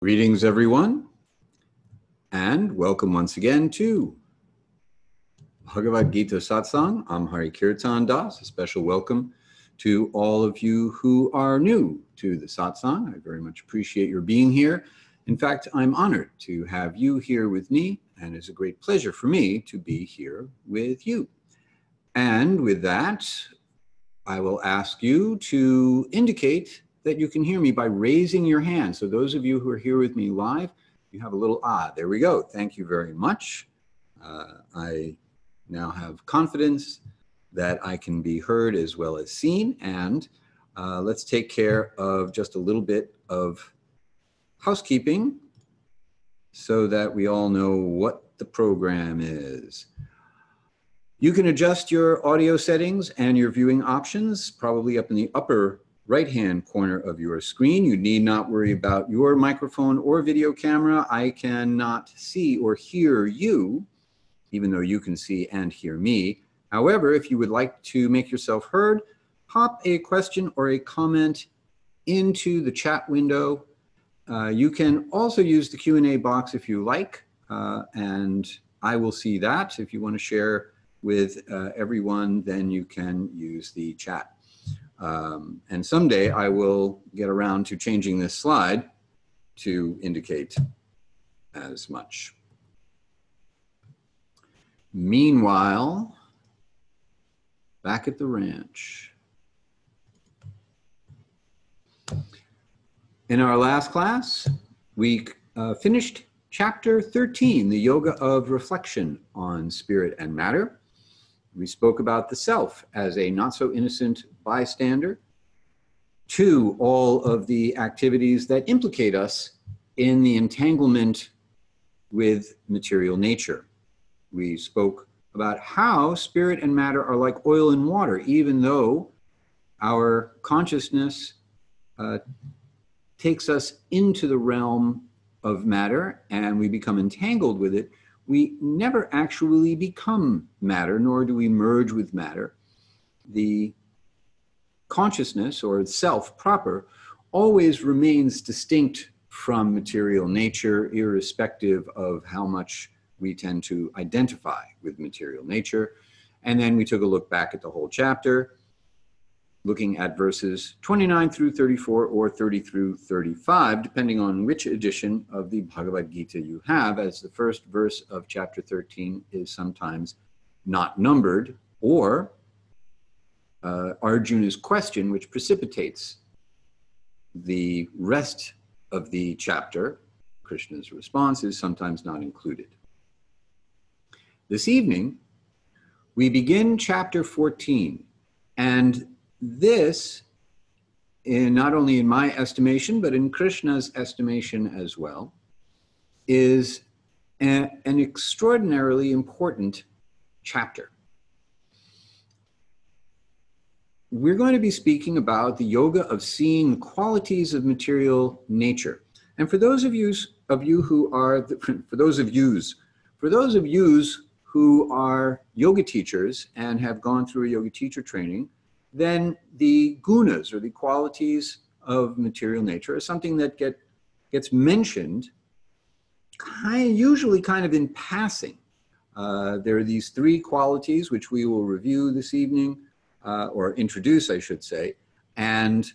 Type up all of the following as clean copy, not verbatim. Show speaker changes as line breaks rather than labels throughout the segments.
Greetings, everyone, and welcome once again to Bhagavad-gita Satsang. I'm Hari-kirtana Das. A special welcome to all of you who are new to the Satsang. I very much appreciate your being here. In fact, I'm honored to have you here with me, and it's a great pleasure for me to be here with you. And with that, I will ask you to indicate that you can hear me by raising your hand. So those of you who are here with me live, you have a little there we go. Thank you very much. I now have confidence that I can be heard as well as seen. And let's take care of just a little bit of housekeeping so that we all know what the program is. You can adjust your audio settings and your viewing options, probably up in the upper right-hand corner of your screen. You need not worry about your microphone or video camera. I cannot see or hear you, even though you can see and hear me. However, if you would like to make yourself heard, pop a question or a comment into the chat window. You can also use the Q&A box if you like, and I will see that. If you want to share with everyone, then you can use the chat. And someday I will get around to changing this slide to indicate as much. Meanwhile, back at the ranch. In our last class, we finished chapter 13, the yoga of reflection on spirit and matter. We spoke about the self as a not so innocent bystander to all of the activities that implicate us in the entanglement with material nature. We spoke about how spirit and matter are like oil and water. Even though our consciousness takes us into the realm of matter and we become entangled with it, we never actually become matter, nor do we merge with matter. The consciousness, or self proper, always remains distinct from material nature, irrespective of how much we tend to identify with material nature. And then we took a look back at the whole chapter, looking at verses 29 through 34 or 30 through 35, depending on which edition of the Bhagavad-gita you have, as the first verse of chapter 13 is sometimes not numbered, or Arjuna's question, which precipitates the rest of the chapter, Krishna's response, is sometimes not included. This evening, we begin chapter 14, and this, not only in my estimation, but in Krishna's estimation as well, is an extraordinarily important chapter. We're going to be speaking about the yoga of seeing the qualities of material nature. And for those of you who are, for those of yous who are yoga teachers and have gone through a yoga teacher training, then the gunas, or the qualities of material nature, is something that gets mentioned usually kind of in passing. There are these three qualities which we will review this evening, or introduce, I should say, and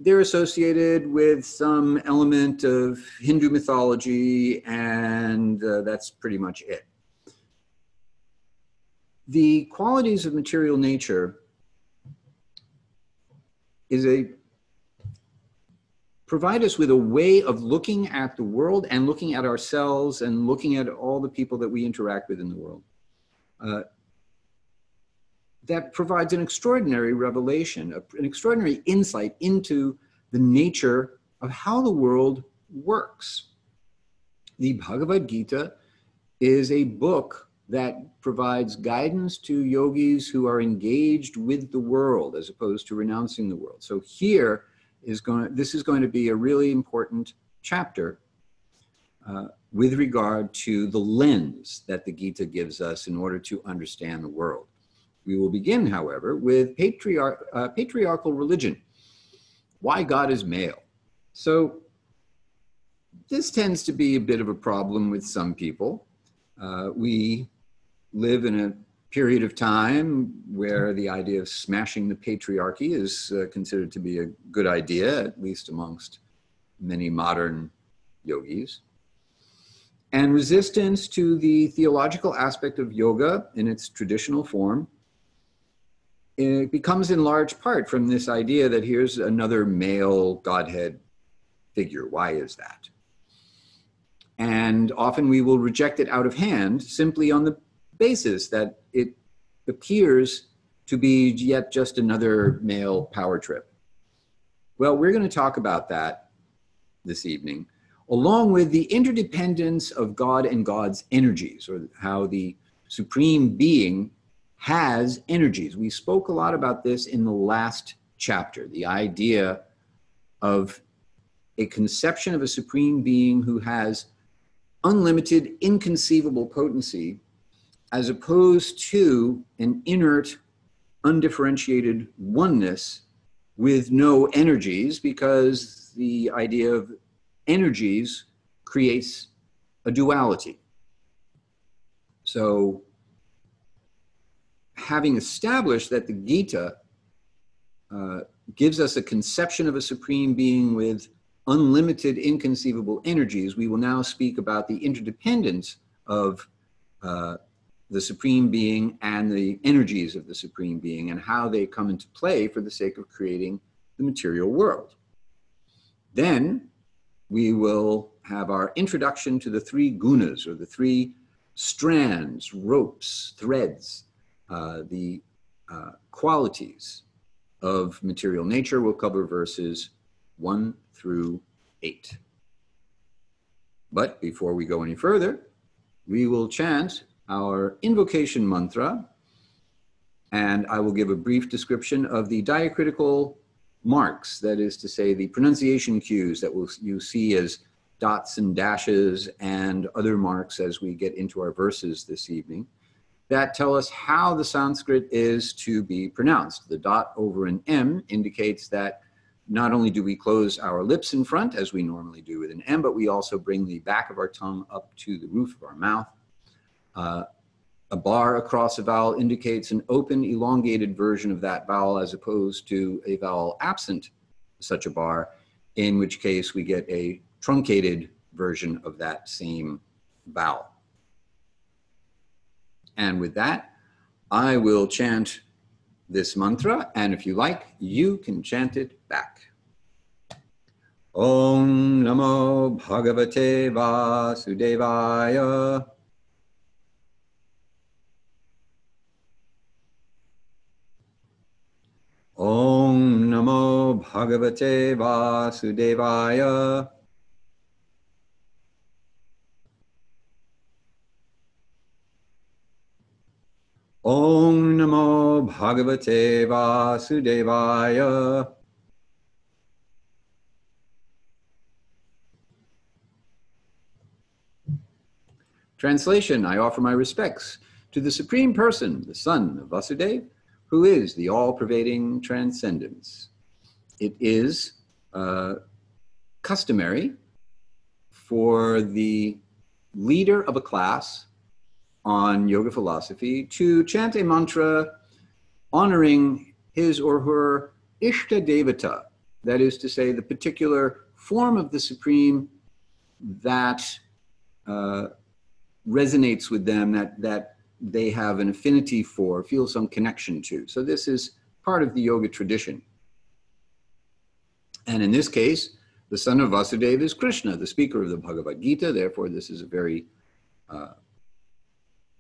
they're associated with some element of Hindu mythology, and that's pretty much it. The qualities of material nature provide us with a way of looking at the world and looking at ourselves and looking at all the people that we interact with in the world. That provides an extraordinary revelation, an extraordinary insight into the nature of how the world works. The Bhagavad-gita is a book that provides guidance to yogis who are engaged with the world as opposed to renouncing the world. So this is going to be a really important chapter with regard to the lens that the Gita gives us in order to understand the world. We will begin, however, with patriarchal religion. Why God is male. So this tends to be a bit of a problem with some people. We live in a period of time where the idea of smashing the patriarchy is considered to be a good idea, at least amongst many modern yogis. And resistance to the theological aspect of yoga in its traditional form, it becomes in large part from this idea that here's another male Godhead figure. Why is that? And often we will reject it out of hand simply on the basis that it appears to be yet just another male power trip. Well, we're going to talk about that this evening, along with the interdependence of God and God's energies, or how the Supreme Being has energies. We spoke a lot about this in the last chapter, the idea of a conception of a Supreme Being who has unlimited, inconceivable potency, as opposed to an inert, undifferentiated oneness with no energies, because the idea of energies creates a duality. So, having established that the Gita gives us a conception of a Supreme Being with unlimited, inconceivable energies, we will now speak about the interdependence of the Supreme Being and the energies of the Supreme Being, and how they come into play for the sake of creating the material world. Then we will have our introduction to the three gunas, or the three strands, ropes, threads, the qualities of material nature. We'll cover verses 1 through 8. But before we go any further, we will chant our invocation mantra, and I will give a brief description of the diacritical marks, that is to say, the pronunciation cues that you see as dots and dashes and other marks as we get into our verses this evening, that tell us how the Sanskrit is to be pronounced. The dot over an M indicates that not only do we close our lips in front, as we normally do with an M, but we also bring the back of our tongue up to the roof of our mouth. A bar across a vowel indicates an open, elongated version of that vowel, as opposed to a vowel absent such a bar, in which case we get a truncated version of that same vowel. And with that, I will chant this mantra, and if you like, you can chant it back. Om Namo Bhagavate Vasudevaya. Om Namo Bhagavate Vasudevaya. Om Namo Bhagavate Vasudevaya. Translation: I offer my respects to the Supreme Person, the Son of Vasudeva, who is the all-pervading transcendence. It is customary for the leader of a class on yoga philosophy to chant a mantra honoring his or her Ishta Devata, that is to say, the particular form of the Supreme that resonates with them, that they have an affinity for, feel some connection to. So this is part of the yoga tradition. And in this case, the son of Vasudeva is Krishna, the speaker of the Bhagavad-gita. Therefore, this is a very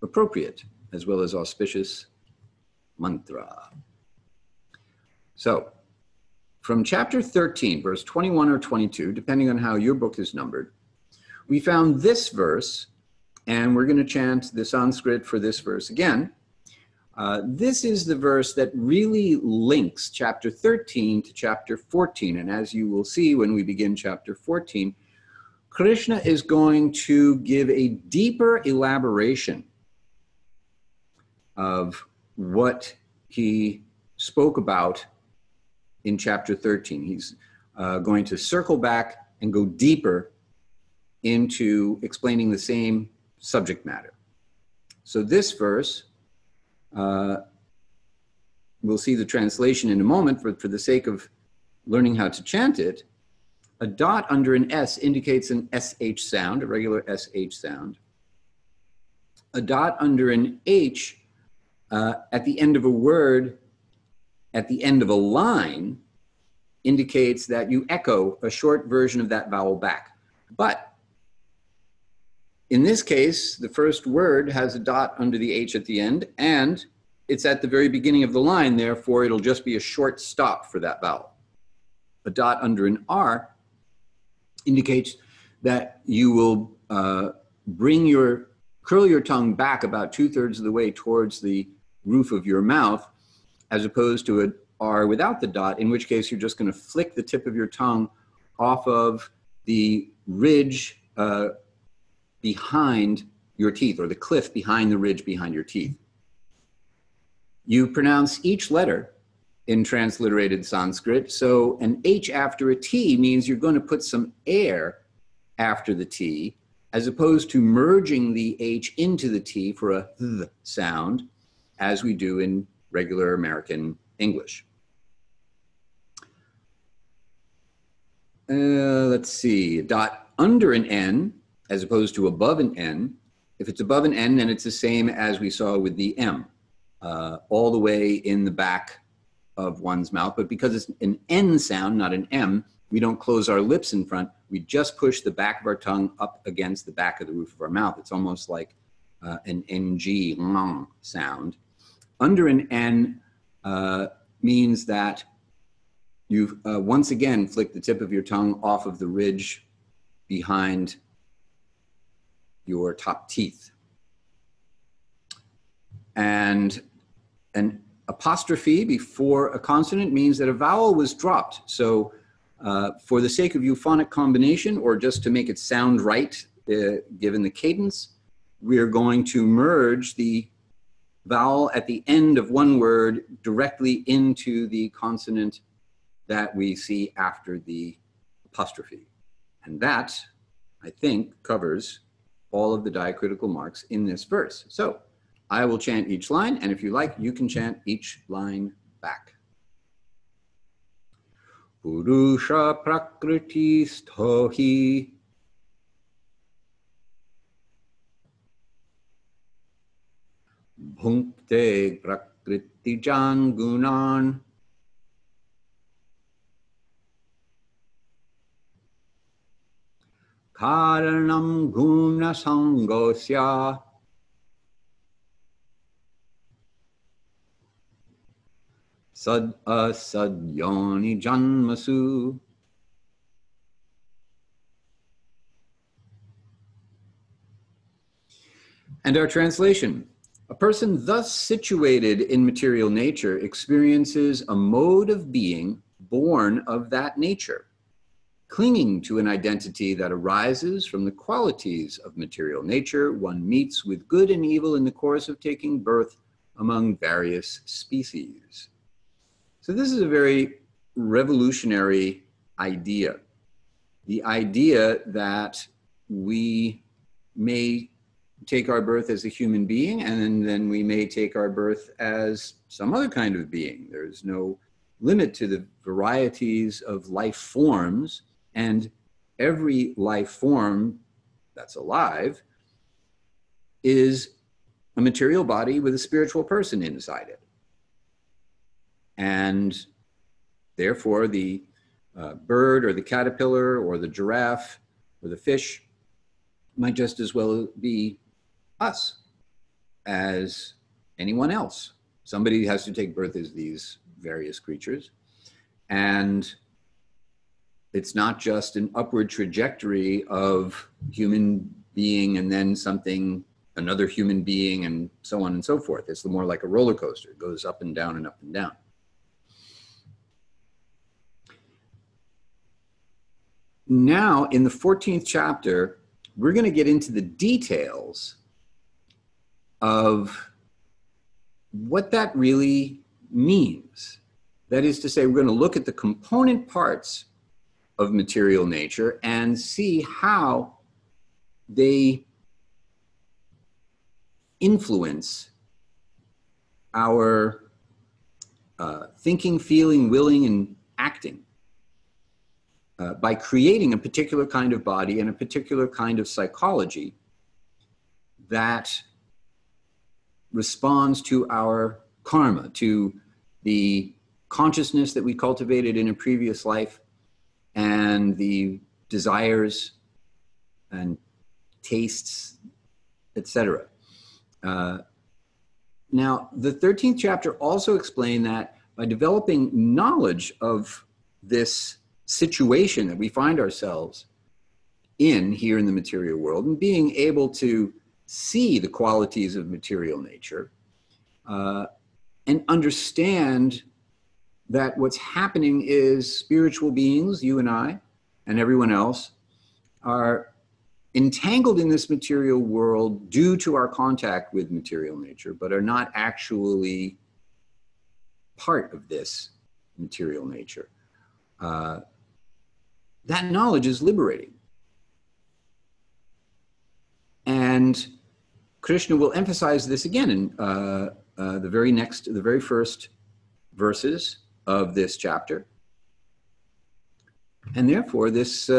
appropriate as well as auspicious mantra. So, from chapter 13, verse 21 or 22, depending on how your book is numbered, we found this verse, and we're going to chant the Sanskrit for this verse again. This is the verse that really links chapter 13 to chapter 14. And as you will see when we begin chapter 14, Krishna is going to give a deeper elaboration of what he spoke about in chapter 13. He's going to circle back and go deeper into explaining the same subject matter. So this verse, we'll see the translation in a moment, for the sake of learning how to chant it. A dot under an S indicates an SH sound, a regular SH sound. A dot under an H at the end of a word, at the end of a line, indicates that you echo a short version of that vowel back. But in this case, the first word has a dot under the H at the end, and it's at the very beginning of the line, therefore it'll just be a short stop for that vowel. A dot under an R indicates that you will curl your tongue back about 2/3 of the way towards the roof of your mouth, as opposed to an R without the dot, in which case you're just going to flick the tip of your tongue off of the ridge behind your teeth, or the cliff behind the ridge behind your teeth. You pronounce each letter in transliterated Sanskrit, so an H after a T means you're going to put some air after the T, as opposed to merging the H into the T for a th sound, as we do in regular American English. Let's see, a dot under an N, as opposed to above an N. If it's above an N, then it's the same as we saw with the M, all the way in the back of one's mouth. But because it's an N sound, not an M, we don't close our lips in front. We just push the back of our tongue up against the back of the roof of our mouth. It's almost like an NG sound. Under an N means that you've once again flicked the tip of your tongue off of the ridge behind your top teeth. And an apostrophe before a consonant means that a vowel was dropped. So for the sake of euphonic combination, or just to make it sound right, given the cadence, we are going to merge the vowel at the end of one word directly into the consonant that we see after the apostrophe. And that, I think, covers all of the diacritical marks in this verse. So I will chant each line, and if you like, you can chant each line back. Purusha prakriti sthohi bhunkte prakriti jan gunan karanam guna sangosya sad asad yoni janmasu. And our translation: a person thus situated in material nature experiences a mode of being born of that nature, clinging to an identity that arises from the qualities of material nature. One meets with good and evil in the course of taking birth among various species. So this is a very revolutionary idea. The idea that we may take our birth as a human being, and then we may take our birth as some other kind of being. There's no limit to the varieties of life forms, and every life form that's alive is a material body with a spiritual person inside it. And therefore, the bird or the caterpillar or the giraffe or the fish might just as well be us as anyone else. Somebody has to take birth as these various creatures. And it's not just an upward trajectory of human being and then something, another human being, and so on and so forth. It's more like a roller coaster. It goes up and down and up and down. Now, in the 14th chapter, we're going to get into the details of what that really means. That is to say, we're going to look at the component parts of material nature and see how they influence our thinking, feeling, willing, and acting by creating a particular kind of body and a particular kind of psychology that responds to our karma, to the consciousness that we cultivated in a previous life and the desires and tastes, etc. Now, the 13th chapter also explained that by developing knowledge of this situation that we find ourselves in here in the material world and being able to see the qualities of material nature and understand that what's happening is spiritual beings, you and I, and everyone else, are entangled in this material world due to our contact with material nature, but are not actually part of this material nature. That knowledge is liberating. And Krishna will emphasize this again in the very first verses of this chapter. And therefore, this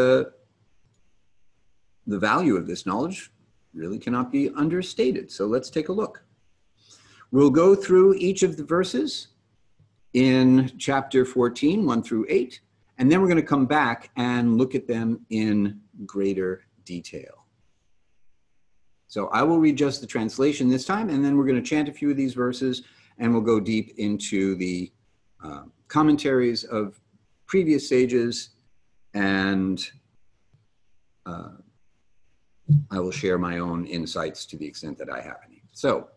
the value of this knowledge really cannot be understated. So let's take a look. We'll go through each of the verses in chapter 14, 1 through 8, and then we're going to come back and look at them in greater detail. So I will read just the translation this time, and then we're going to chant a few of these verses, and we'll go deep into the commentaries of previous sages, and I will share my own insights to the extent that I have any. So,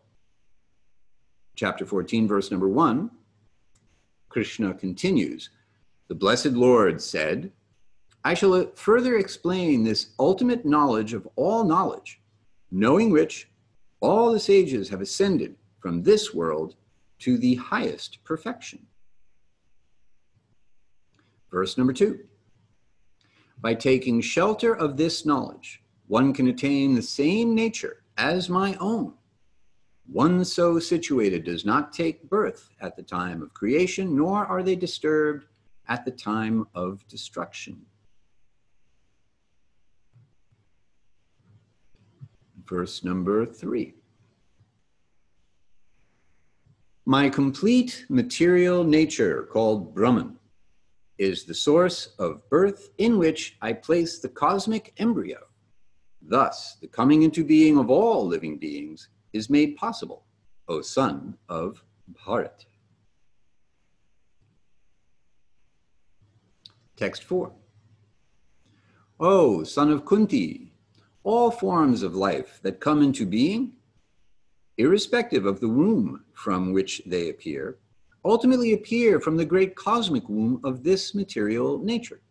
chapter 14, verse number 1, Krishna continues, "The Blessed Lord said, I shall further explain this ultimate knowledge of all knowledge, knowing which all the sages have ascended from this world to the highest perfection." Verse number 2, "By taking shelter of this knowledge, one can attain the same nature as my own. One so situated does not take birth at the time of creation, nor are they disturbed at the time of destruction." Verse number 3, "My complete material nature, called Brahman, is the source of birth in which I place the cosmic embryo. Thus, the coming into being of all living beings is made possible, O son of Bharat." Text 4, "O son of Kunti, all forms of life that come into being, irrespective of the womb from which they appear, ultimately appear from the great cosmic womb of this material nature.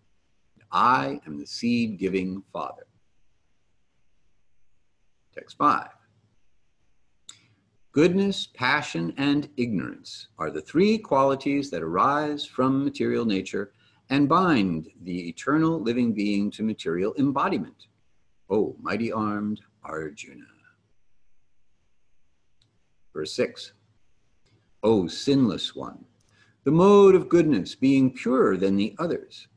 I am the seed-giving father." Text 5, "Goodness, passion, and ignorance are the three qualities that arise from material nature and bind the eternal living being to material embodiment, O mighty-armed Arjuna." Verse 6, "O sinless one, the mode of goodness, being purer than the others,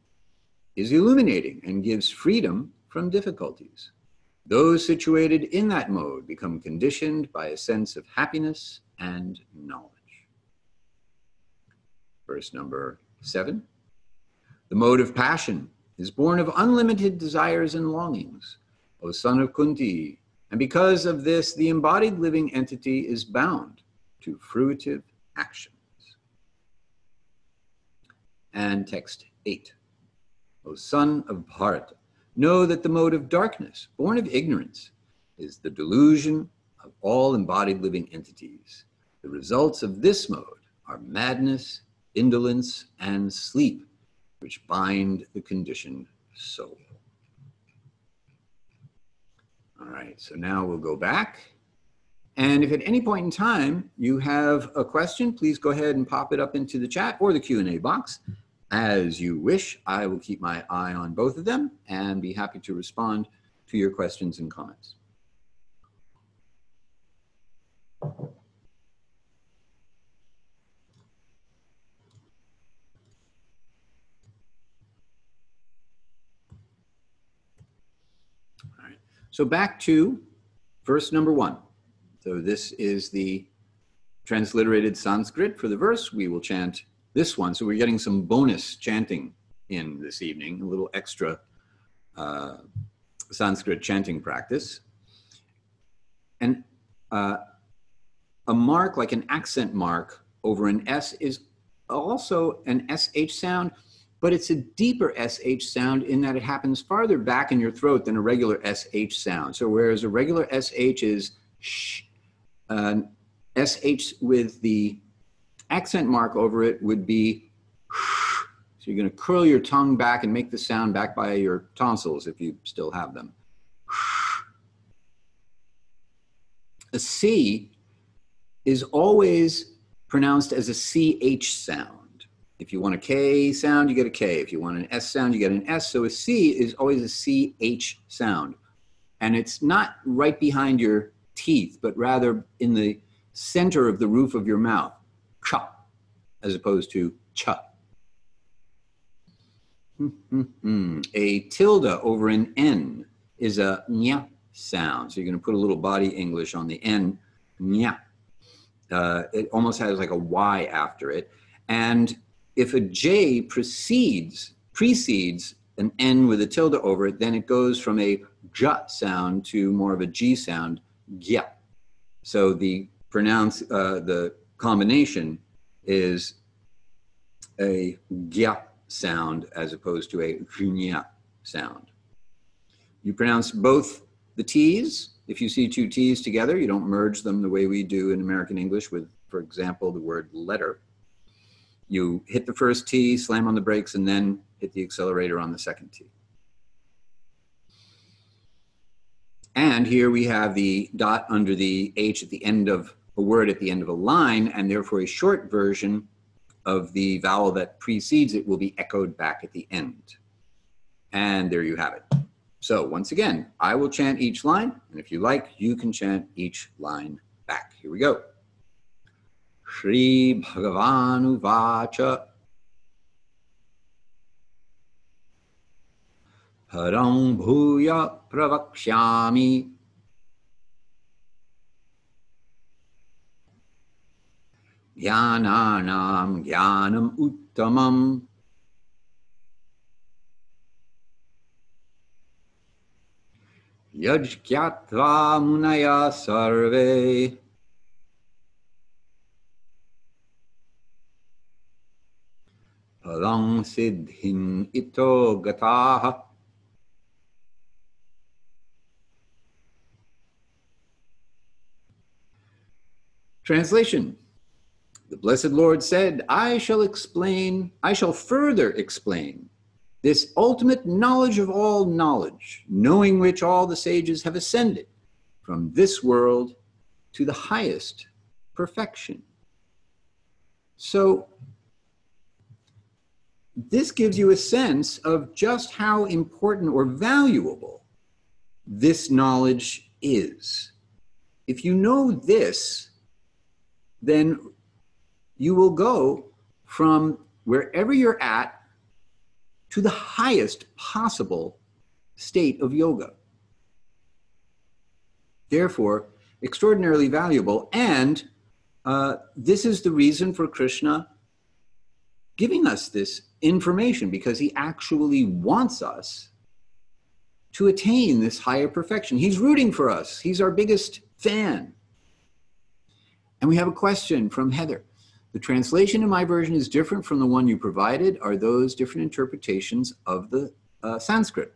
is illuminating and gives freedom from difficulties. Those situated in that mode become conditioned by a sense of happiness and knowledge." Verse number 7, "The mode of passion is born of unlimited desires and longings, O son of Kunti, and because of this, the embodied living entity is bound to fruitive actions." And text 8, "O son of Bharata, know that the mode of darkness, born of ignorance, is the delusion of all embodied living entities. The results of this mode are madness, indolence, and sleep, which bind the conditioned soul." All right, so now we'll go back. And if at any point in time you have a question, please go ahead and pop it up into the chat or the Q&A box. As you wish, I will keep my eye on both of them and be happy to respond to your questions and comments. All right. So back to verse number 1. So this is the transliterated Sanskrit for the verse. We will chant this one. So we're getting some bonus chanting in this evening, a little extra Sanskrit chanting practice. And a mark, like an accent mark over an S, is also an SH sound, but it's a deeper SH sound in that it happens farther back in your throat than a regular SH sound. So whereas a regular SH is sh, SH with the accent mark over it would be sh. So you're going to curl your tongue back and make the sound back by your tonsils if you still have them. A C is always pronounced as a CH sound. If you want a K sound, you get a K. If you want an S sound, you get an S. So a C is always a CH sound. And it's not right behind your teeth, but rather in the center of the roof of your mouth. Cha, as opposed to cha. A tilde over an N is a nya sound. So you're going to put a little body English on the N, nya. It almost has like a Y after it. And if a J precedes an N with a tilde over it, then it goes from a J sound to more of a G sound, gya. So the combination is a gya sound as opposed to a nya sound. You pronounce both the T's. If you see two T's together, you don't merge them the way we do in American English with, for example, the word letter. You hit the first T, slam on the brakes, and then hit the accelerator on the second T. And here we have the dot under the H at the end of a word at the end of a line, and therefore a short version of the vowel that precedes it will be echoed back at the end. And there you have it. So once again, I will chant each line, and if you like, you can chant each line back. Here we go. Shri Bhagavan Uvacha Param Bhuya Pravakshyami Jnananam Jnanam Uttamam Yajkyatva Munaya Sarve Palang Siddhin Ito Gataha Translation. The Blessed Lord said, I shall further explain this ultimate knowledge of all knowledge, knowing which all the sages have ascended from this world to the highest perfection. So this gives you a sense of just how important or valuable this knowledge is. If you know this, then you will go from wherever you're at to the highest possible state of yoga. Therefore, extraordinarily valuable. And this is the reason for Krishna giving us this information, because he actually wants us to attain this higher perfection. He's rooting for us. He's our biggest fan. And we have a question from Heather. The translation in my version is different from the one you provided. Are those different interpretations of the Sanskrit?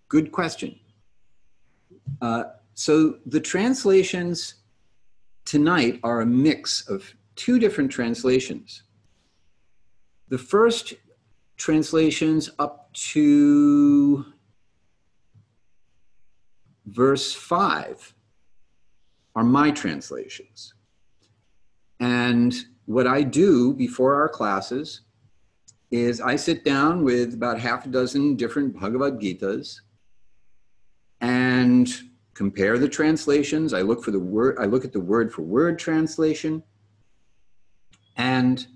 Good question. So the translations tonight are a mix of two different translations. The first translations up to verse 5 are my translations. And what I do before our classes is I sit down with about half a dozen different Bhagavad-gitas and compare the translations. I look for the word, I look at the word for word translation, and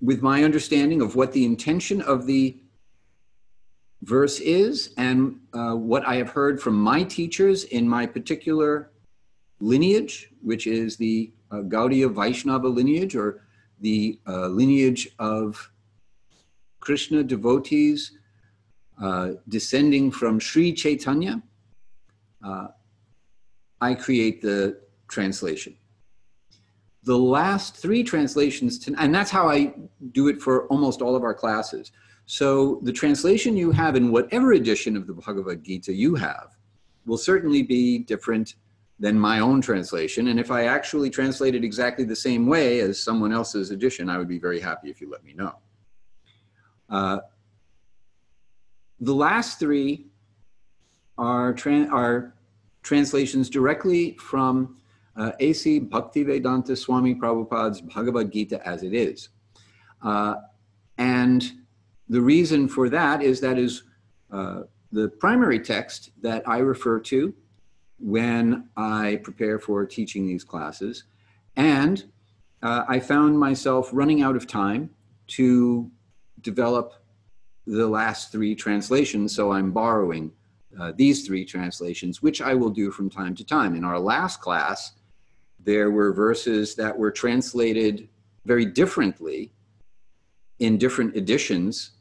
with my understanding of what the intention of the verse is and what I have heard from my teachers in my particular lineage, which is the Gaudiya Vaishnava lineage, or the lineage of Krishna devotees descending from Sri Chaitanya, I create the translation. The last three translations, and that's how I do it for almost all of our classes. So the translation you have in whatever edition of the Bhagavad Gita you have will certainly be different than my own translation. And if I actually translate it exactly the same way as someone else's edition, I would be very happy if you let me know. The last three are translations directly from A.C. Bhaktivedanta Swami Prabhupada's Bhagavad Gita as it is. And the reason for that is the primary text that I refer to when I prepare for teaching these classes. And I found myself running out of time to develop the last three translations, so I'm borrowing these three translations, which I will do from time to time. In our last class, there were verses that were translated very differently in different editions,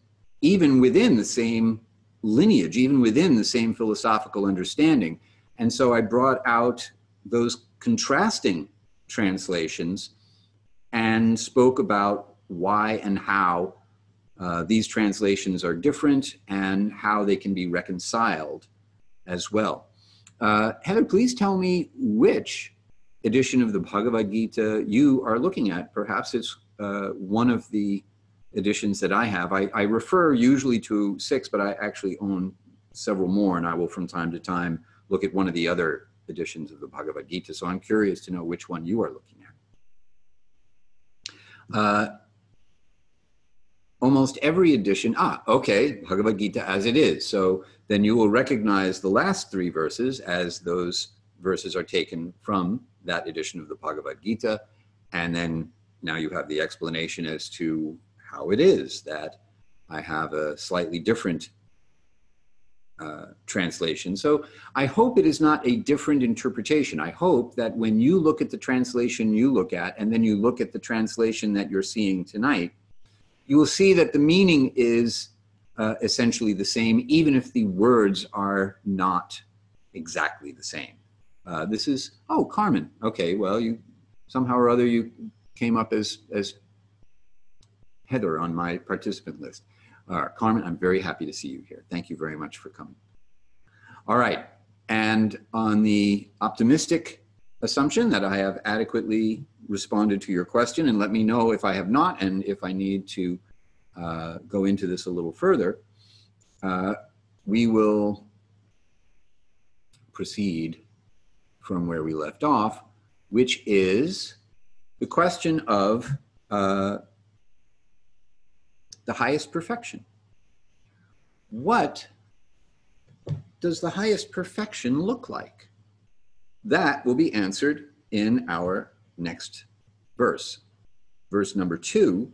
even within the same lineage, even within the same philosophical understanding. And so I brought out those contrasting translations and spoke about why and how these translations are different and how they can be reconciled as well. Heather, please tell me which edition of the Bhagavad Gita you are looking at. Perhaps it's one of the editions that I have. I refer usually to 6, but I actually own several more, and I will from time to time look at one of the other editions of the Bhagavad Gita. So I'm curious to know which one you are looking at. Almost every edition, okay, Bhagavad Gita as it is. So then you will recognize the last three verses as those verses are taken from that edition of the Bhagavad Gita. And then now you have the explanation as to how it is that I have a slightly different translation. So I hope it is not a different interpretation. I hope that when you look at the translation you look at, and then you look at the translation that you're seeing tonight, you will see that the meaning is essentially the same, even if the words are not exactly the same. This is, oh, Carmen. Okay, well, you somehow or other you came up as Heather on my participant list. Carmen, I'm very happy to see you here. Thank you very much for coming. All right, and on the optimistic assumption that I have adequately responded to your question, and let me know if I have not, and if I need to go into this a little further, we will proceed from where we left off, which is the question of the highest perfection. What does the highest perfection look like? That will be answered in our next verse. Verse number 2.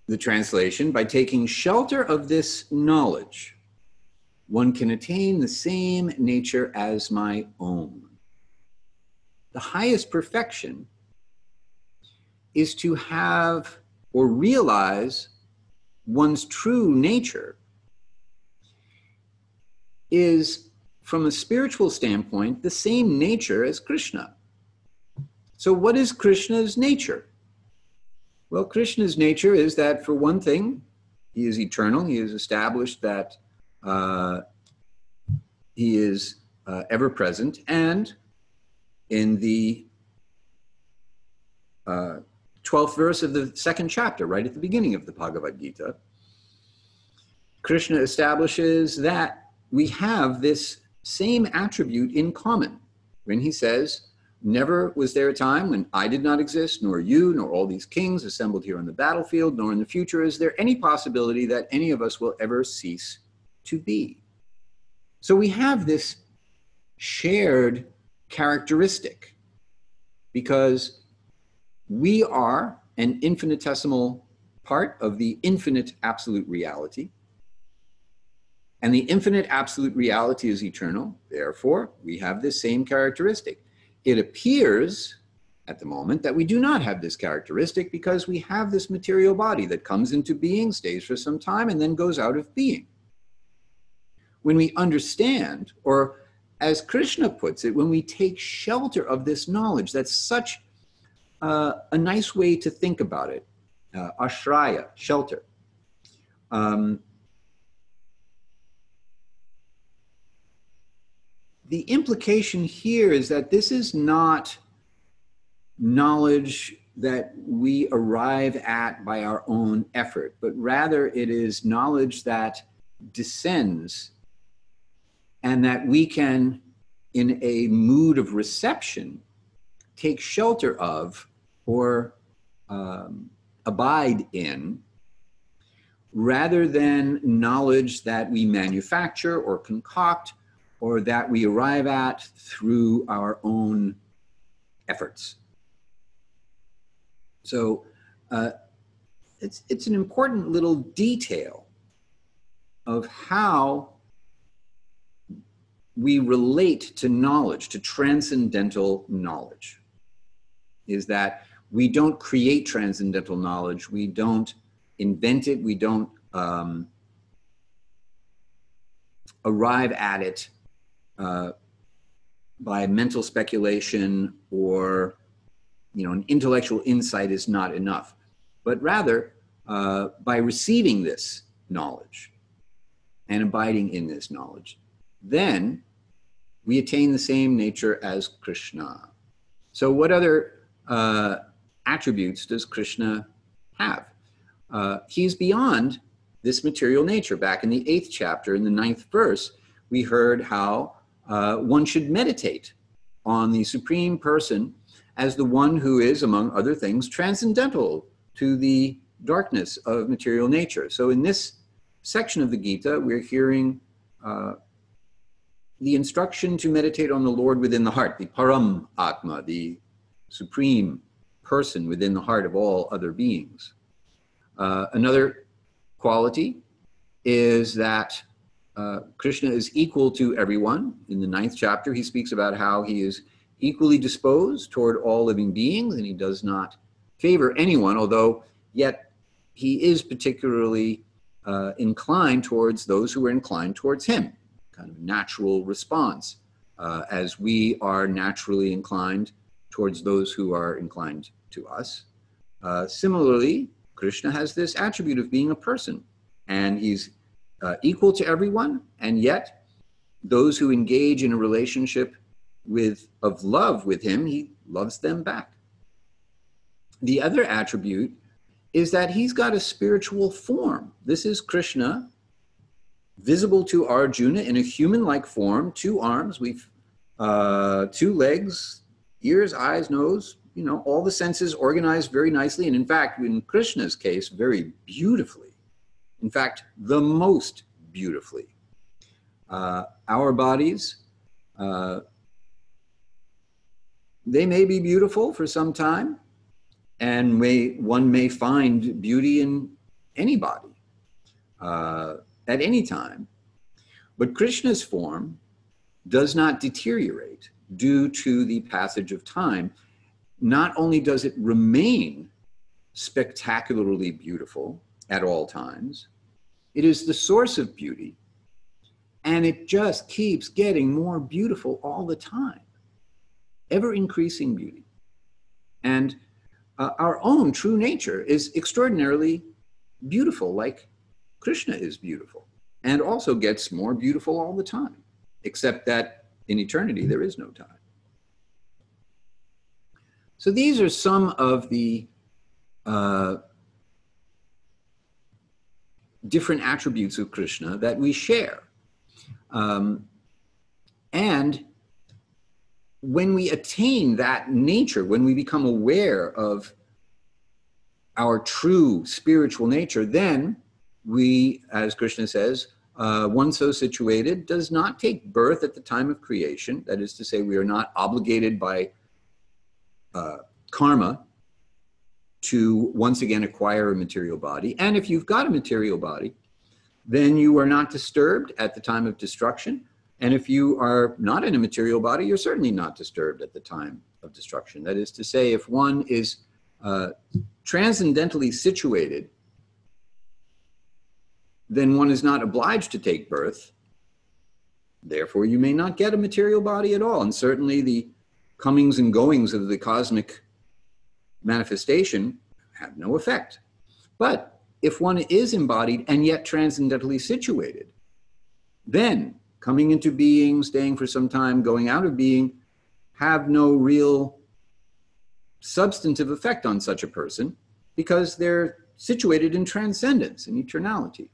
The translation: by taking shelter of this knowledge, one can attain the same nature as my own. The highest perfection is to have or realize one's true nature is, from a spiritual standpoint, the same nature as Krishna. So what is Krishna's nature? Well, Krishna's nature is that, for one thing, he is eternal. He has established that he is ever present. And in the 12th verse of the 2nd chapter, right at the beginning of the Bhagavad Gita, Krishna establishes that we have this same attribute in common. when he says, never was there a time when I did not exist, nor you, nor all these kings assembled here on the battlefield, nor in the future is there any possibility that any of us will ever cease to be. So we have this shared characteristic because we are an infinitesimal part of the infinite absolute reality. And the infinite absolute reality is eternal. Therefore, we have this same characteristic. It appears at the moment that we do not have this characteristic because we have this material body that comes into being, stays for some time, and then goes out of being. When we understand, or as Krishna puts it, when we take shelter of this knowledge, that's such a nice way to think about it. Ashraya, shelter. The implication here is that this is not knowledge that we arrive at by our own effort, but rather it is knowledge that descends and that we can, in a mood of reception, take shelter of or abide in, rather than knowledge that we manufacture or concoct or that we arrive at through our own efforts. So it's an important little detail of how we relate to knowledge, to transcendental knowledge, is that we don't create transcendental knowledge, we don't invent it, we don't arrive at it by mental speculation, or an intellectual insight is not enough, but rather by receiving this knowledge and abiding in this knowledge, then we attain the same nature as Krishna. So what other attributes does Krishna have? He's beyond this material nature. Back in the 8th chapter, in the 9th verse, we heard how one should meditate on the Supreme Person as the one who is, among other things, transcendental to the darkness of material nature. So in this section of the Gita, we're hearing the instruction to meditate on the Lord within the heart, the Param Atma, the Supreme Person within the heart of all other beings. Another quality is that Krishna is equal to everyone. In the 9th chapter, he speaks about how he is equally disposed toward all living beings, and he does not favor anyone, although yet he is particularly inclined towards those who are inclined towards him, kind of natural response, as we are naturally inclined towards those who are inclined to us. Similarly, Krishna has this attribute of being a person, and he's equal to everyone, and yet those who engage in a relationship of love with him, he loves them back. The other attribute is that he's got a spiritual form. This is Krishna, visible to Arjuna in a human-like form, 2 arms, 2 legs, ears, eyes, nose, all the senses organized very nicely, and in fact, in Krishna's case, very beautifully. In fact, the most beautifully. Our bodies, they may be beautiful for some time, and one may find beauty in any body at any time. But Krishna's form does not deteriorate due to the passage of time. Not only does it remain spectacularly beautiful at all times, it is the source of beauty, and it just keeps getting more beautiful all the time, ever increasing beauty. And our own true nature is extraordinarily beautiful, like Krishna is beautiful, and also gets more beautiful all the time, except that in eternity there is no time. So these are some of the different attributes of Krishna that we share. And when we attain that nature, when we become aware of our true spiritual nature, then we, as Krishna says, one so situated does not take birth at the time of creation. That is to say, we are not obligated by karma to once again acquire a material body. And if you've got a material body, then you are not disturbed at the time of destruction. And if you are not in a material body, you're certainly not disturbed at the time of destruction. That is to say, if one is transcendentally situated, then one is not obliged to take birth. Therefore, you may not get a material body at all. And certainly the comings and goings of the cosmic manifestation have no effect. But if one is embodied and yet transcendentally situated, then coming into being, staying for some time, going out of being, have no real substantive effect on such a person because they're situated in transcendence and eternality.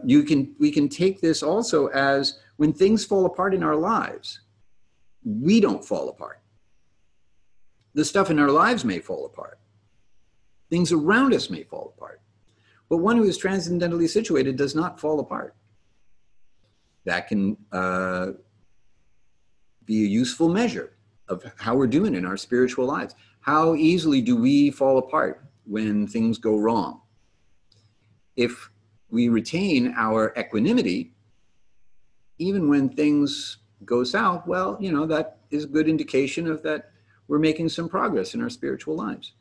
We can take this also as when things fall apart in our lives, we don't fall apart. The stuff in our lives may fall apart. Things around us may fall apart. But one who is transcendentally situated does not fall apart. That can be a useful measure of how we're doing in our spiritual lives. How easily do we fall apart when things go wrong? If we retain our equanimity, even when things go south, well, that is a good indication of that we're making some progress in our spiritual lives.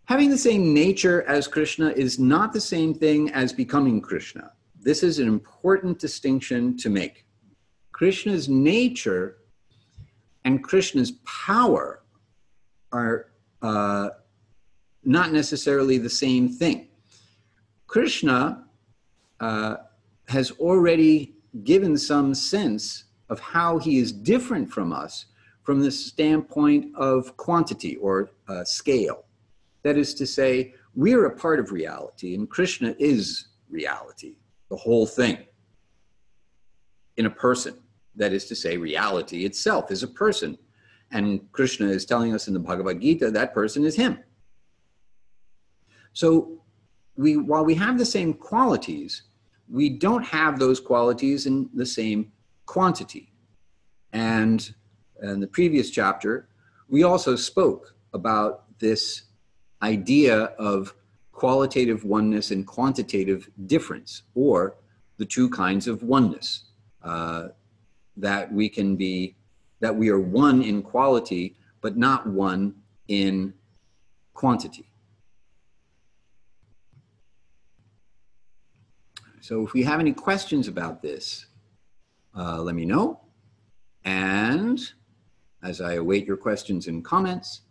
Having the same nature as Krishna is not the same thing as becoming Krishna. This is an important distinction to make. Krishna's nature and Krishna's power are not necessarily the same thing. Krishna has already given some sense of how he is different from us from the standpoint of quantity or scale. That is to say, we're a part of reality, and Krishna is reality, the whole thing, in a person. That is to say, reality itself is a person. And Krishna is telling us in the Bhagavad-gita that person is him. So while we have the same qualities, we don't have those qualities in the same quantity. And in the previous chapter, we also spoke about this idea of qualitative oneness and quantitative difference, or the two kinds of oneness, that we are one in quality, but not one in quantity. So if we have any questions about this, let me know. And as I await your questions and comments,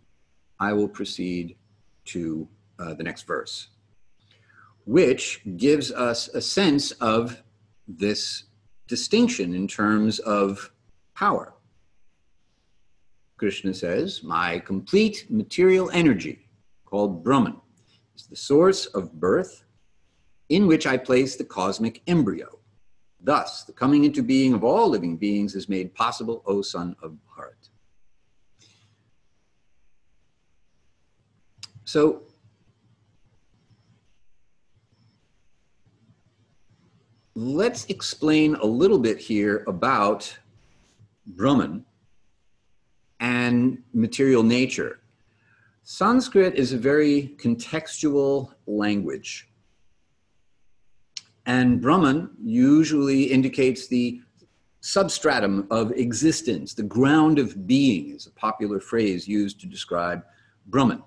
I will proceed to the next verse, which gives us a sense of this distinction in terms of power. Krishna says, my complete material energy, called Brahman, is the source of birth in which I place the cosmic embryo. Thus, the coming into being of all living beings is made possible, O son of Bharat. So, let's explain a little bit here about Brahman and material nature. Sanskrit is a very contextual language. And Brahman usually indicates the substratum of existence. The ground of being is a popular phrase used to describe Brahman.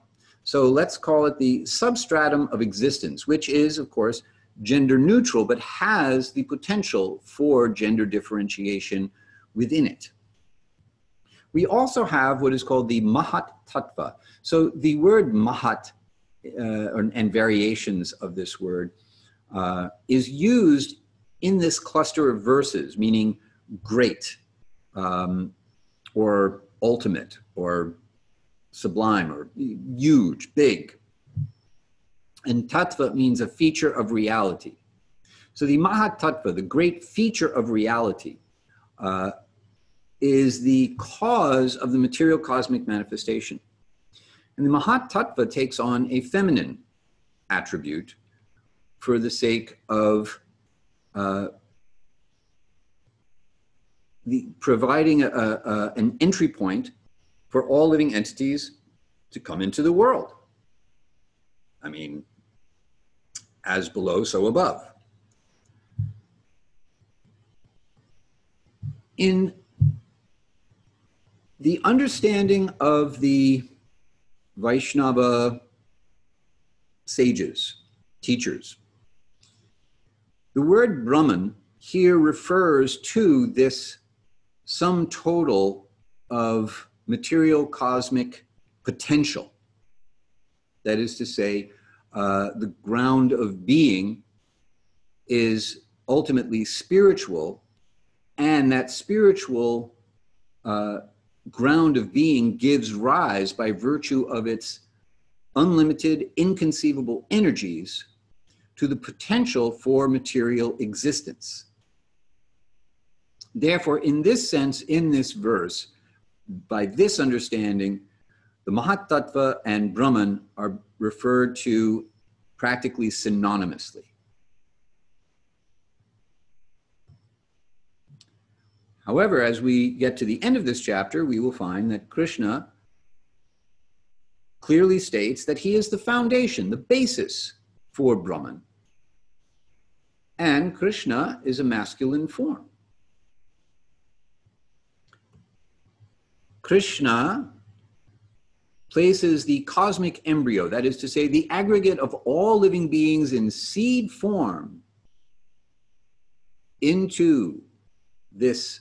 So let's call it the substratum of existence, which is, of course, gender neutral, but has the potential for gender differentiation within it. We also have what is called the Mahat Tattva. So the word Mahat and variations of this word is used in this cluster of verses, meaning great, or ultimate, or sublime, or huge, big. And tattva means a feature of reality. So the Mahat Tattva, the great feature of reality, is the cause of the material cosmic manifestation. And the Mahat Tattva takes on a feminine attribute for the sake of providing an entry point for all living entities to come into the world. I mean, as below, so above. In the understanding of the Vaishnava sages, teachers, the word Brahman here refers to this sum total of material cosmic potential. That is to say, the ground of being is ultimately spiritual, and that spiritual ground of being gives rise, by virtue of its unlimited, inconceivable energies, to the potential for material existence. Therefore, in this sense, in this verse, by this understanding, the Mahat Tattva and Brahman are referred to practically synonymously. However, as we get to the end of this chapter, we will find that Krishna clearly states that he is the foundation, the basis for Brahman. And Krishna is a masculine form. Krishna places the cosmic embryo, that is to say, the aggregate of all living beings in seed form, into this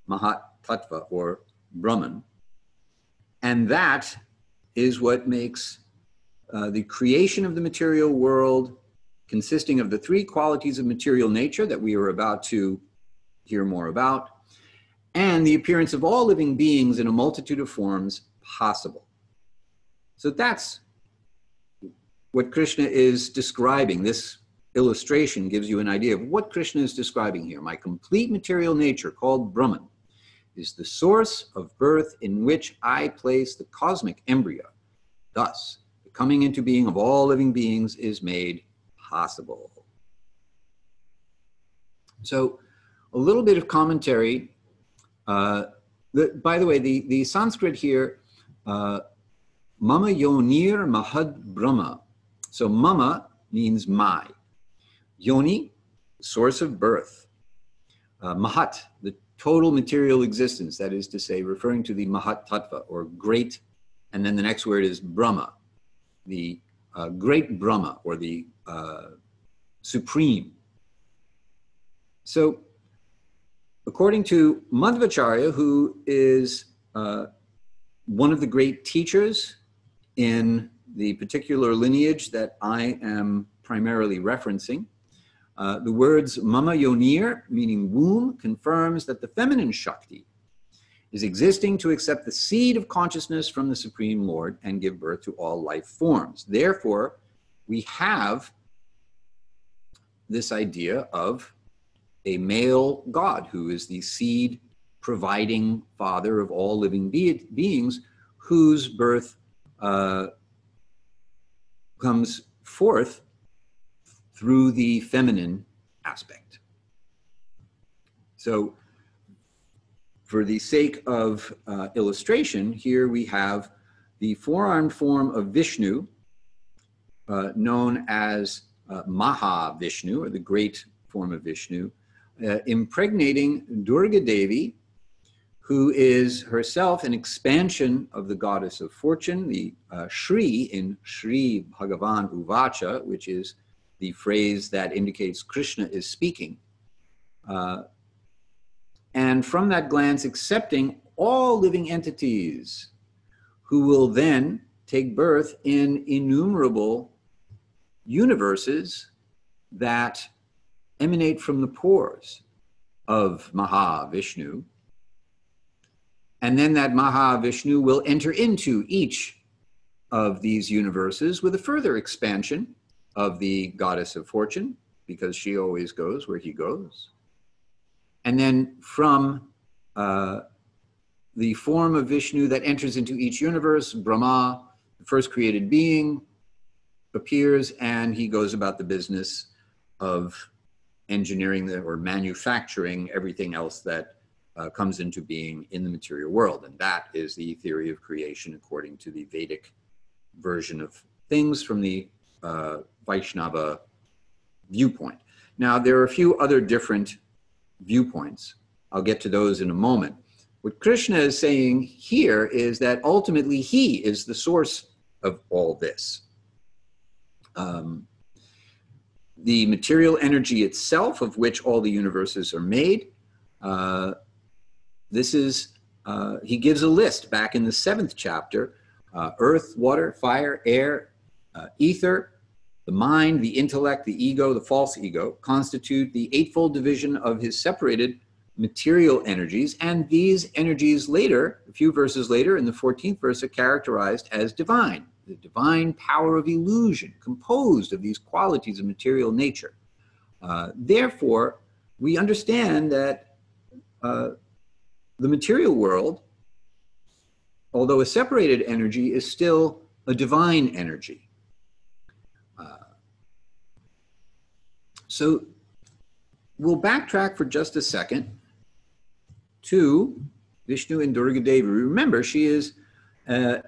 Mahat Tattva, or Brahman. And that is what makes the creation of the material world, consisting of the three qualities of material nature that we are about to hear more about, and the appearance of all living beings in a multitude of forms possible. So that's what Krishna is describing. This illustration gives you an idea of what Krishna is describing here. My complete material nature, called Brahman, is the source of birth in which I place the cosmic embryo. Thus, the coming into being of all living beings is made possible. So, a little bit of commentary. By the way, the Sanskrit here, Mama Yonir Mahad Brahma. So Mama means my. Yoni, source of birth. Mahat, the total material existence, that is to say, referring to the Mahat Tattva, or great, and then the next word is Brahma, the great Brahma, or the supreme. So, according to Madhvacharya, who is one of the great teachers in the particular lineage that I am primarily referencing, the words Mama Yonir, meaning womb, confirms that the feminine Shakti is existing to accept the seed of consciousness from the Supreme Lord and give birth to all life forms. Therefore, we have this idea of a male God who is the seed providing father of all living beings, whose birth comes forth through the feminine aspect. So, for the sake of illustration, here we have the four-armed form of Vishnu, known as Mahavishnu, or the great form of Vishnu, impregnating Durga Devi, who is herself an expansion of the goddess of fortune, the Shri in Shri Bhagavan Uvacha, which is the phrase that indicates Krishna is speaking. And from that glance, accepting all living entities, who will then take birth in innumerable universes that emanate from the pores of Mahavishnu. And then that Mahavishnu will enter into each of these universes with a further expansion of the goddess of fortune, because she always goes where he goes. And then from the form of Vishnu that enters into each universe. Brahma, the first created being, appears, and he goes about the business of engineering or manufacturing everything else that comes into being in the material world. And that is the theory of creation according to the Vedic version of things from the Vaishnava viewpoint. Now, there are a few other different viewpoints. I'll get to those in a moment. What Krishna is saying here is that ultimately he is the source of all this. The material energy itself, of which all the universes are made, he gives a list back in the 7th chapter: earth, water, fire, air, ether, the mind, the intellect, the ego, the false ego, constitute the eightfold division of his separated material energies. And these energies later, a few verses later, in the 14th verse, are characterized as divine, the divine power of illusion, composed of these qualities of material nature. Therefore, we understand that the material world, although a separated energy, is still a divine energy. So we'll backtrack for just a second to Vishnu and Durga Devi. Remember, she is an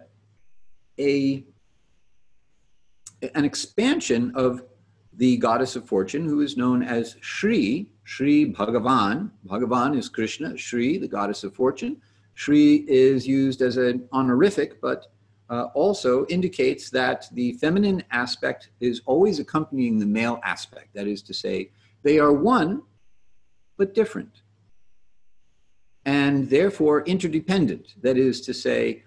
expansion of the goddess of fortune, who is known as Shri Bhagavan. Bhagavan is Krishna, Shri, the goddess of fortune. Shri is used as an honorific, but also indicates that the feminine aspect is always accompanying the male aspect. That is to say, they are one, but different, and therefore interdependent. That is to say,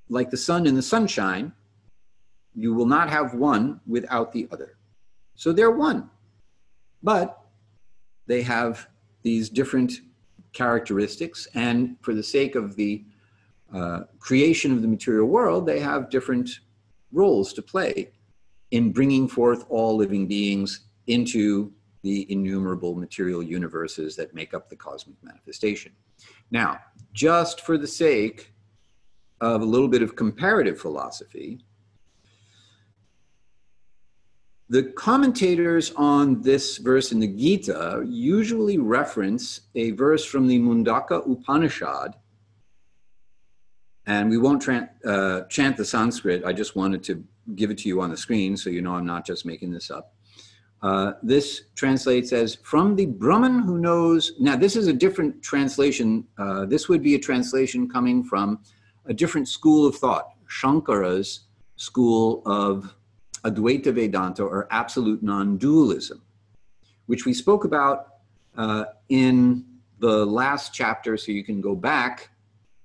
like the sun and the sunshine, you will not have one without the other. So they're one, but they have these different characteristics, and for the sake of the creation of the material world, they have different roles to play in bringing forth all living beings into the innumerable material universes that make up the cosmic manifestation. Now, just for the sake of a little bit of comparative philosophy, the commentators on this verse in the Gita usually reference a verse from the Mundaka Upanishad. And we won't chant the Sanskrit. I just wanted to give it to you on the screen so you know I'm not just making this up. This translates as, from the Brahman who knows. Now, this is a different translation. This would be a translation coming from a different school of thought, Shankara's school of Advaita Vedanta, or absolute non-dualism, which we spoke about in the last chapter. So you can go back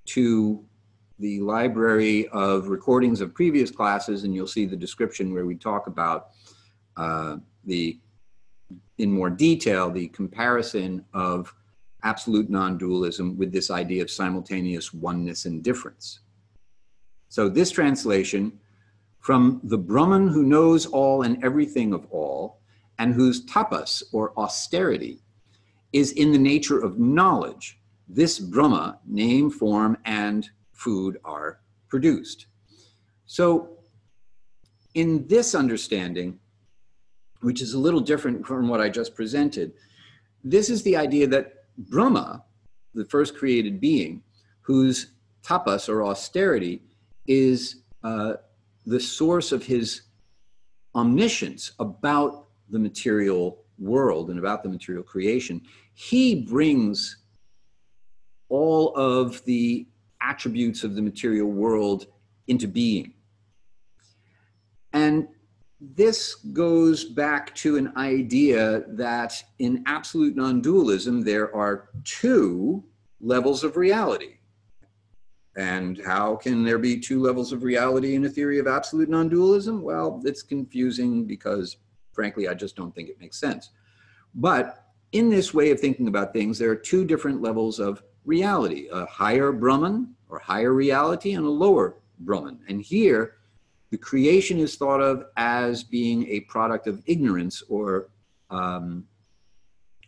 to the library of recordings of previous classes, and you'll see the description where we talk about in more detail, the comparison of absolute non-dualism with this idea of simultaneous oneness and difference. So this translation, from the Brahman who knows all and everything of all, and whose tapas, or austerity, is in the nature of knowledge, this Brahma, name, form, and food are produced. So in this understanding, which is a little different from what I just presented, this is the idea that Brahma, the first created being, whose tapas, or austerity, is the source of his omniscience about the material world and about the material creation, he brings all of the attributes of the material world into being. And this goes back to an idea that in absolute non-dualism, there are two levels of reality. And how can there be two levels of reality in a theory of absolute non-dualism? Well, it's confusing because, frankly, I just don't think it makes sense. But in this way of thinking about things, there are two different levels of reality: a higher Brahman, or higher reality, and a lower Brahman. And here, the creation is thought of as being a product of ignorance, or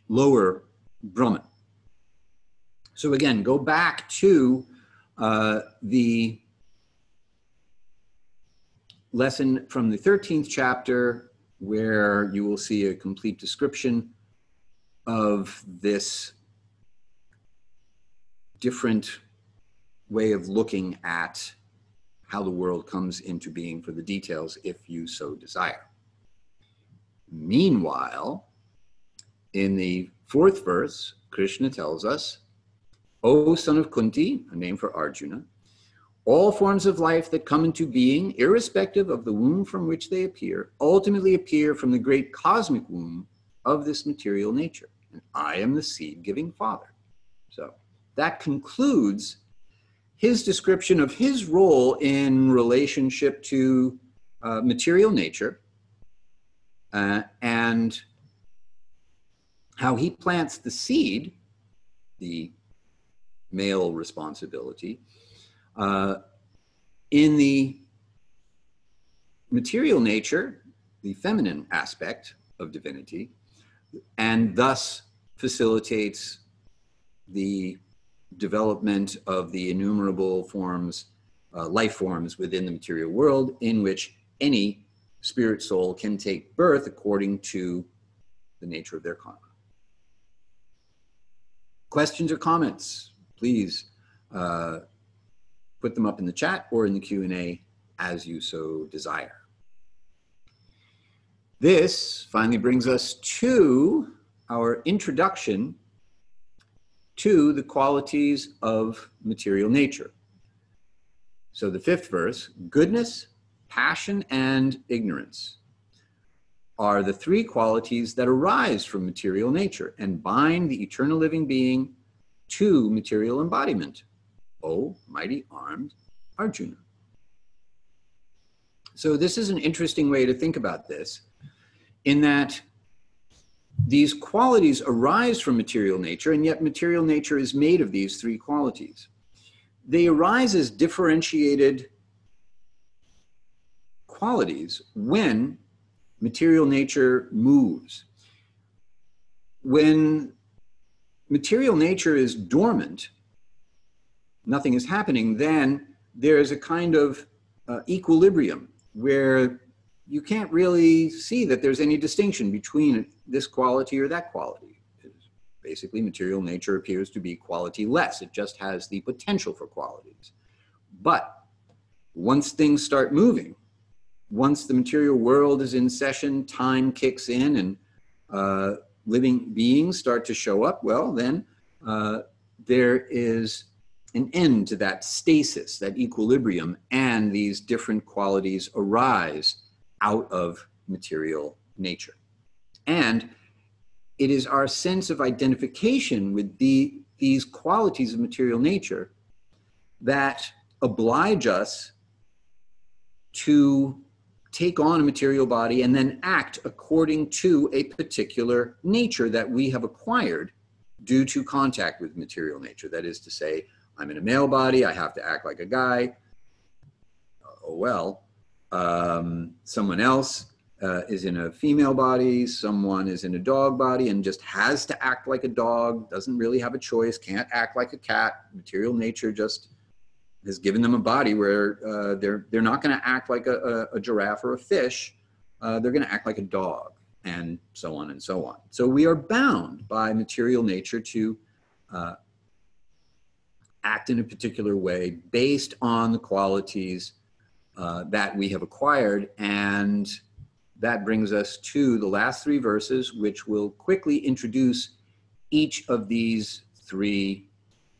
lower Brahman. So again, go back to the lesson from the 13th chapter, where you will see a complete description of this different way of looking at how the world comes into being for the details, if you so desire. Meanwhile, in the 4th verse, Krishna tells us, O son of Kunti, a name for Arjuna, all forms of life that come into being, irrespective of the womb from which they appear, ultimately appear from the great cosmic womb of this material nature. And I am the seed-giving father. So that concludes his description of his role in relationship to material nature, and how he plants the seed, the male responsibility, in the material nature, the feminine aspect of divinity, and thus facilitates the development of the innumerable forms, life forms within the material world, in which any spirit soul can take birth according to the nature of their karma. Questions or comments, please put them up in the chat or in the Q&A as you so desire. This finally brings us to our introduction to the qualities of material nature. So the 5th verse, goodness, passion, and ignorance are the 3 qualities that arise from material nature and bind the eternal living being to material embodiment. O mighty armed Arjuna. So this is an interesting way to think about this, in that these qualities arise from material nature, and yet material nature is made of these 3 qualities. They arise as differentiated qualities when material nature moves. When material nature is dormant, nothing is happening, then there's a kind of equilibrium where you can't really see that there's any distinction between this quality or that quality. Basically, material nature appears to be quality-less. It just has the potential for qualities. But once things start moving, once the material world is in session, time kicks in, and living beings start to show up, well, then there is an end to that stasis, that equilibrium, and these different qualities arise out of material nature. And it is our sense of identification with these qualities of material nature that oblige us to take on a material body and then act according to a particular nature that we have acquired due to contact with material nature. That is to say, I'm in a male body, I have to act like a guy. Oh well. Someone else is in a female body, someone is in a dog body and just has to act like a dog, doesn't really have a choice, can't act like a cat. Material nature just has given them a body where they're not going to act like a giraffe or a fish. They're going to act like a dog, and so on and so on. So we are bound by material nature to act in a particular way based on the qualities that we have acquired. And that brings us to the last 3 verses, which will quickly introduce each of these 3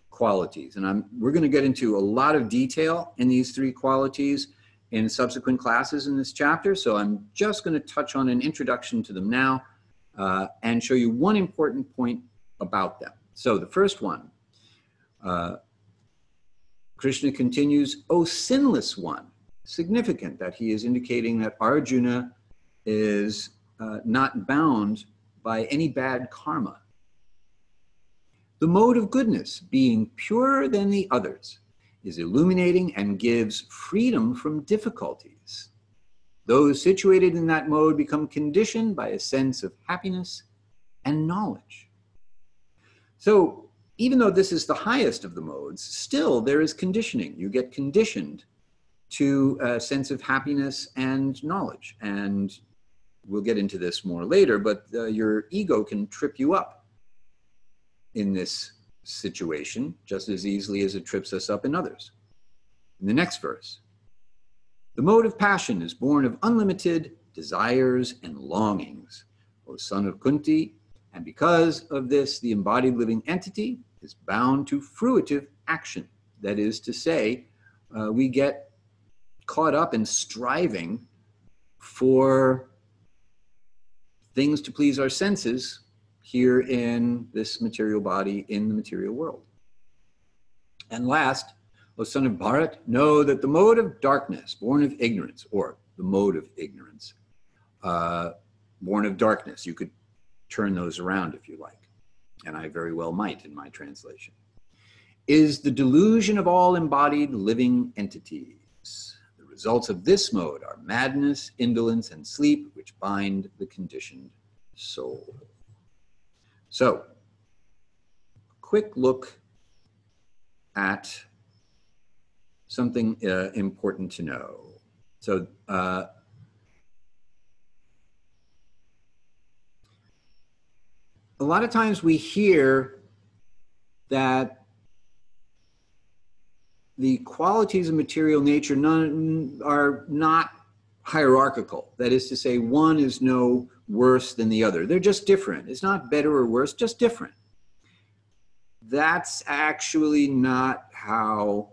qualities. And we're going to get into a lot of detail in these 3 qualities in subsequent classes in this chapter. So I'm just going to touch on an introduction to them now and show you one important point about them. So the first one, Krishna continues, O sinless one. Significant that he is indicating that Arjuna is not bound by any bad karma. The mode of goodness, being purer than the others, is illuminating and gives freedom from difficulties. Those situated in that mode become conditioned by a sense of happiness and knowledge. So even though this is the highest of the modes, still there is conditioning. You get conditioned to a sense of happiness and knowledge. And we'll get into this more later, but your ego can trip you up in this situation just as easily as it trips us up in others. In the next verse, the mode of passion is born of unlimited desires and longings, O son of Kunti, and because of this, the embodied living entity is bound to fruitive action. That is to say, we get caught up in striving for things to please our senses here in this material body, in the material world. And last, O son of Bharat, know that the mode of darkness, born of ignorance, or the mode of ignorance, born of darkness, you could turn those around if you like, and I very well might in my translation, is the delusion of all embodied living entities. The results of this mode are madness, indolence, and sleep, which bind the conditioned soul. So, quick look at something important to know. So, a lot of times we hear that the qualities of material nature are not hierarchical. That is to say, one is no worse than the other. They're just different. It's not better or worse, just different. That's actually not how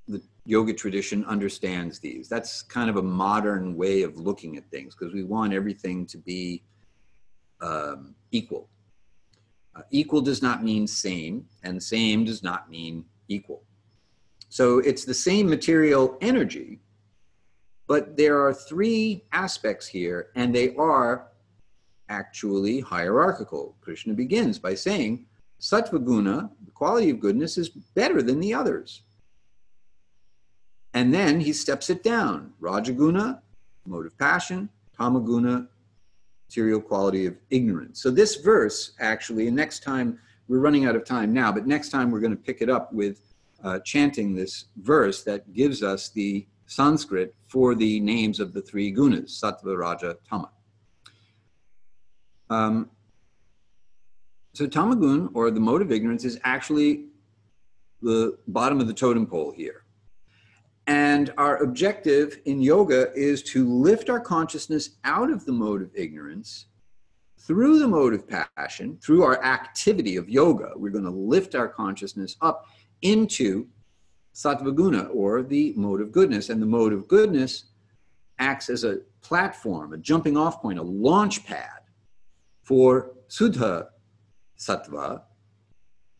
the yoga tradition understands these. That's kind of a modern way of looking at things because we want everything to be equal. Equal does not mean same, and same does not mean equal. So it's the same material energy, but there are three aspects here, and they are actually hierarchical. Krishna begins by saying, Sattva guna, the quality of goodness, is better than the others. And then he steps it down. Rajaguna, mode of passion, Tamaguna, material quality of ignorance. So this verse, actually, and next time, we're running out of time now, but next time we're going to pick it up with chanting this verse that gives us the Sanskrit for the names of the three gunas, Sattva, Raja, Tama. So Tamagun, or the mode of ignorance, is actually the bottom of the totem pole here. And our objective in yoga is to lift our consciousness out of the mode of ignorance through the mode of passion, through our activity of yoga. We're going to lift our consciousness up into Sattva guna, or the mode of goodness. And the mode of goodness acts as a platform, a jumping off point, a launch pad for Suddha Sattva.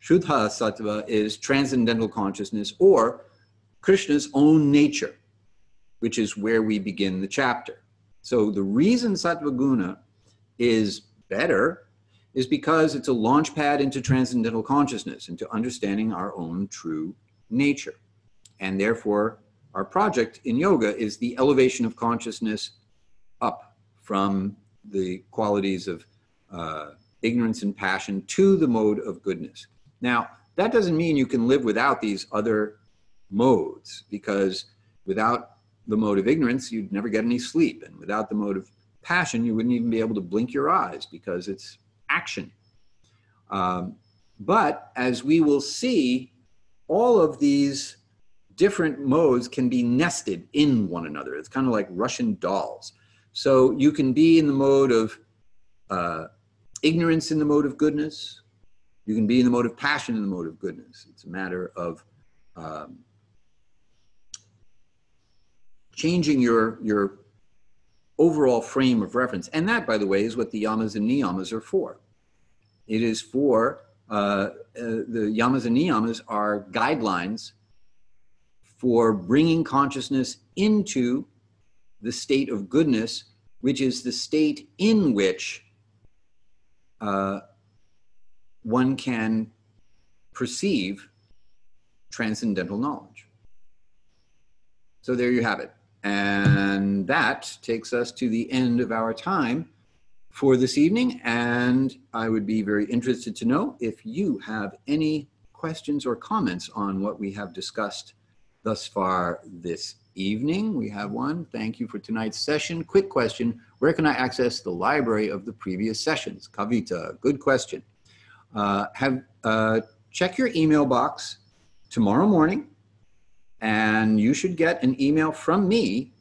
Shuddha Sattva is transcendental consciousness, or Krishna's own nature, which is where we begin the chapter. So the reason Sattva guna is better is because it's a launch pad into transcendental consciousness, into understanding our own true nature. And therefore, our project in yoga is the elevation of consciousness up from the qualities of ignorance and passion to the mode of goodness. Now, that doesn't mean you can live without these other modes, because without the mode of ignorance, you'd never get any sleep. And without the mode of passion, you wouldn't even be able to blink your eyes because it's action. But as we will see, all of these different modes can be nested in one another. It's kind of like Russian dolls. So you can be in the mode of ignorance in the mode of goodness. You can be in the mode of passion in the mode of goodness. It's a matter of changing your overall frame of reference. And that, by the way, is what the yamas and niyamas are for. It is for, the yamas and niyamas are guidelines for bringing consciousness into the state of goodness, which is the state in which one can perceive transcendental knowledge. So there you have it. And that takes us to the end of our time for this evening, and I would be very interested to know if you have any questions or comments on what we have discussed thus far this evening. We have one. Thank you for tonight's session. Quick question. Where can I access the library of the previous sessions? Kavita, good question. Check your email box tomorrow morning, and you should get an email from me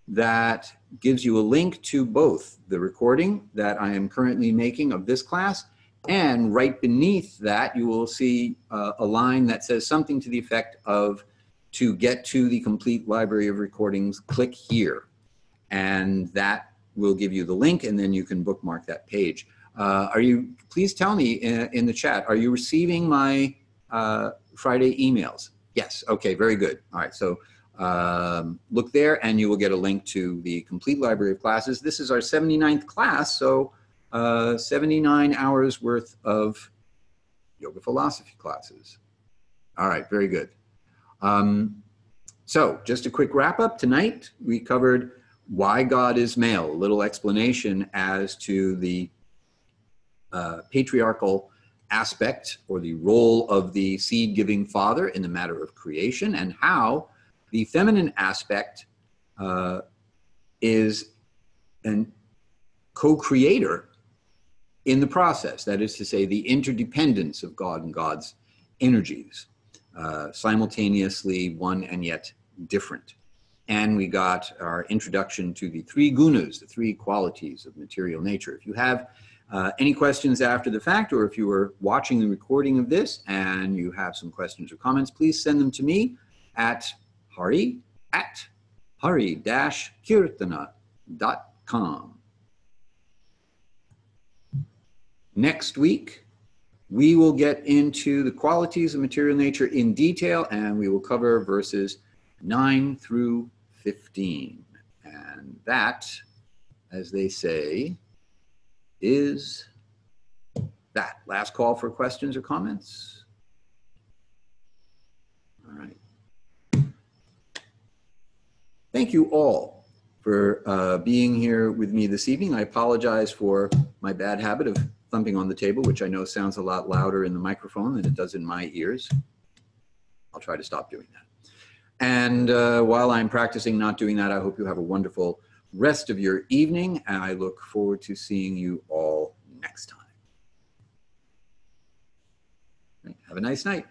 that gives you a link to both the recording that I am currently making of this class, and right beneath that you will see a line that says something to the effect of, to get to the complete library of recordings, click here. And that will give you the link, and then you can bookmark that page. Please tell me in the chat, are you receiving my Friday emails? Yes, okay, very good. All right, so look there and you will get a link to the complete library of classes. This is our 79th class, so 79 hours worth of yoga philosophy classes. All right, very good. So just a quick wrap up. Tonight we covered why God is male, a little explanation as to the patriarchal aspect or the role of the seed-giving father in the matter of creation, and how the feminine aspect is a co-creator in the process. That is to say, the interdependence of God and God's energies, simultaneously one and yet different. And we got our introduction to the three gunas, the three qualities of material nature. If you have any questions after the fact, or if you are watching the recording of this and you have some questions or comments, please send them to me at hari@hari-kirtana.com. Next week, we will get into the qualities of material nature in detail, and we will cover verses 9 through 15. And that, as they say, is that. Last call for questions or comments. All right. Thank you all for being here with me this evening. I apologize for my bad habit of thumping on the table, which I know sounds a lot louder in the microphone than it does in my ears. I'll try to stop doing that. And while I'm practicing not doing that, I hope you have a wonderful rest of your evening, and I look forward to seeing you all next time. Have a nice night.